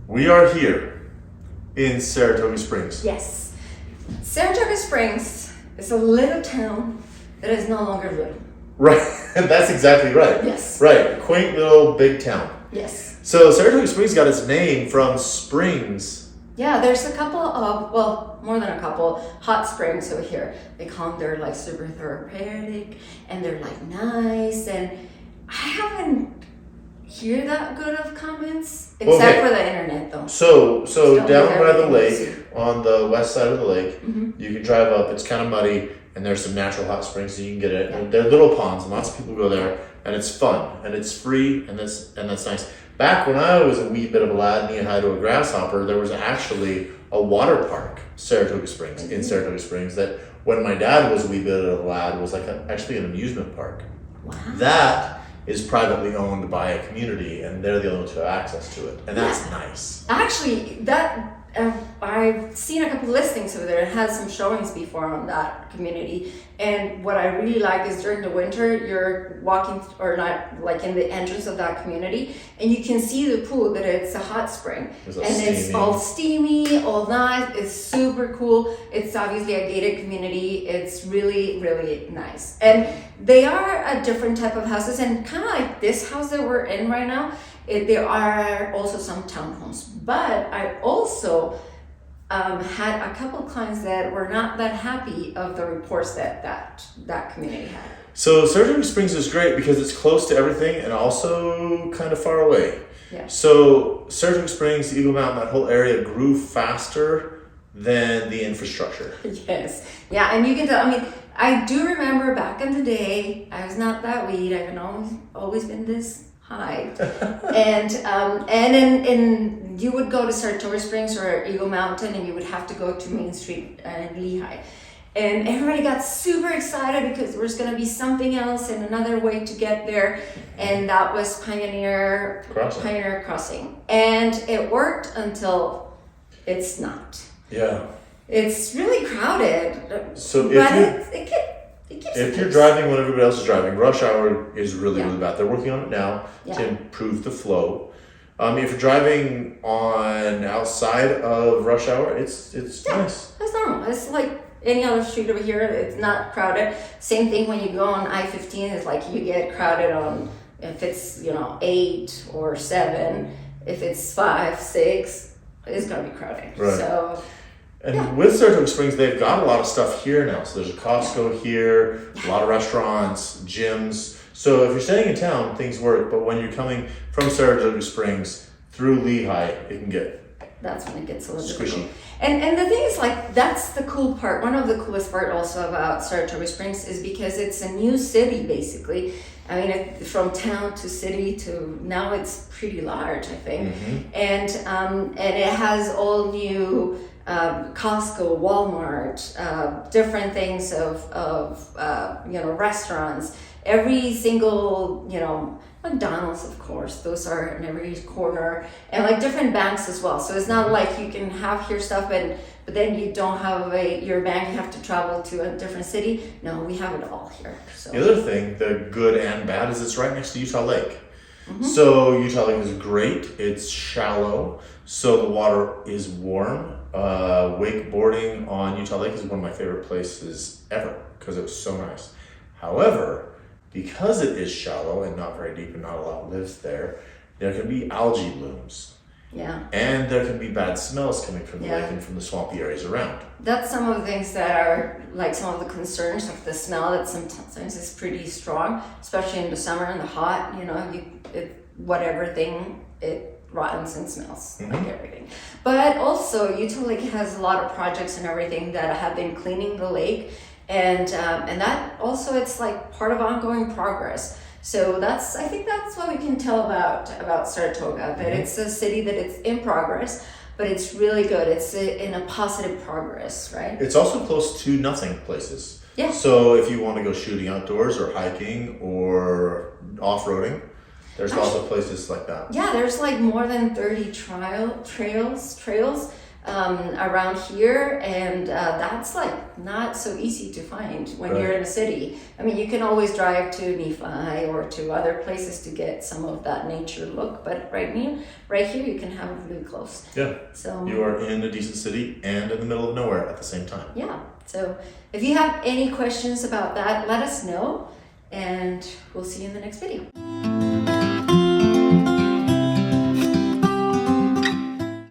We are here in Saratoga Springs. Yes. Saratoga Springs is a little town that is no longer little. Right, that's exactly right. Yes. Right, quaint little big town. Yes. So Saratoga Springs got its name from springs. Yeah, there's a couple of, well, more than a couple, hot springs over here. They call them, they're like super therapeutic and they're like nice. And I haven't heard that good of comments, except for the internet though. So Don't down do by the everything lake, easy. on the west side of the lake, Mhm. you can drive up. It's kind of muddy, and there's some natural hot springs, so you can get it. Yeah. And they're little ponds, and lots of people go there, and it's fun, and it's free, and that's nice. Back when I was a wee bit of a lad, knee high to a grasshopper, there was actually a water park, Saratoga Springs, in Saratoga Springs, that when my dad was a wee bit of a lad was like actually an amusement park. Wow. That is privately owned by a community, and they're the only ones who have access to it, and that's nice. Actually, that I've seen a couple listings over there. It has some showings before on that community, and what I really like is during the winter, you're walking or not like in the entrance of that community, and you can see the pool. That it's a hot spring, it's all steamy, all nice. It's super cool. It's obviously a gated community. It's really, really nice, and they are a different type of houses, and kind of like this house that we're in right now. There are also some townhomes, but I also had a couple of clients that were not that happy of the reports that community had. So Saratoga Springs is great because it's close to everything and also kind of far away. Yeah. So Saratoga Springs, Eagle Mountain, that whole area grew faster than the infrastructure. Yes. Yeah, and you can tell. I mean, I do remember back in the day, I was not that weed. I've always been this high, and you would go to Saratoga Springs or Eagle Mountain, and you would have to go to Main Street and Lehigh, and everybody got super excited because there was going to be something else and another way to get there, and that was Pioneer Crossing, and it worked until it's not. Yeah. It's really crowded. So if you're pace. driving when everybody else is driving, rush hour is really, really bad. They're working on it now Yeah. to improve the flow. If you're driving on outside of rush hour, it's nice. It's normal. It's like any other street over here. It's not crowded. Same thing when you go on I-15. It's like you get crowded on if it's 8 or 7. If it's 5, 6, it's gonna be crowded. Right. So. And with Saratoga Springs, they've got a lot of stuff here now. So there's a Costco here, a lot of restaurants, gyms. So if you're staying in town, things work. But when you're coming from Saratoga Springs through Lehigh, it can get That's when it gets a little squishy. difficult. And the thing is, like, that's the cool part. One of the coolest part also about Saratoga Springs is because it's a new city, basically. I mean, from town to city to now it's pretty large, I think. Mm-hmm. And it has all new Costco, Walmart, different things of restaurants. Every single, McDonald's, of course, those are in every corner, and like different banks as well. So it's not like you can have your stuff, but then you don't have your bank. You have to travel to a different city. No, we have it all here. So. The other thing, the good and bad, is it's right next to Utah Lake. Mm-hmm. So Utah Lake is great. It's shallow, so the water is warm. Wakeboarding on Utah Lake is one of my favorite places ever because it was so nice. However, because it is shallow and not very deep and not a lot lives there can be algae blooms. Yeah. And there can be bad smells coming from the lake and from the swampy areas around. That's some of the things that are like some of the concerns of the smell that sometimes is pretty strong, especially in the summer and the hot, whatever thing, it rottens and smells like everything. But also Utah Lake has a lot of projects and everything that have been cleaning the lake, and that also it's like part of ongoing progress. So I think that's what we can tell about Saratoga, that it's a city that it's in progress, but it's really good. It's in a positive progress, right? It's also close to nothing places. Yeah. So if you want to go shooting outdoors or hiking or off-roading, there's lots of places like that. Yeah, there's like more than 30 trails around here, and that's like not so easy to find when you're in a city. I mean, you can always drive to Nephi or to other places to get some of that nature look, but right here you can have it really close. Yeah. So You are in a decent city and in the middle of nowhere at the same time. yeah. So if you have any questions about that, let us know, and we'll see you in the next video.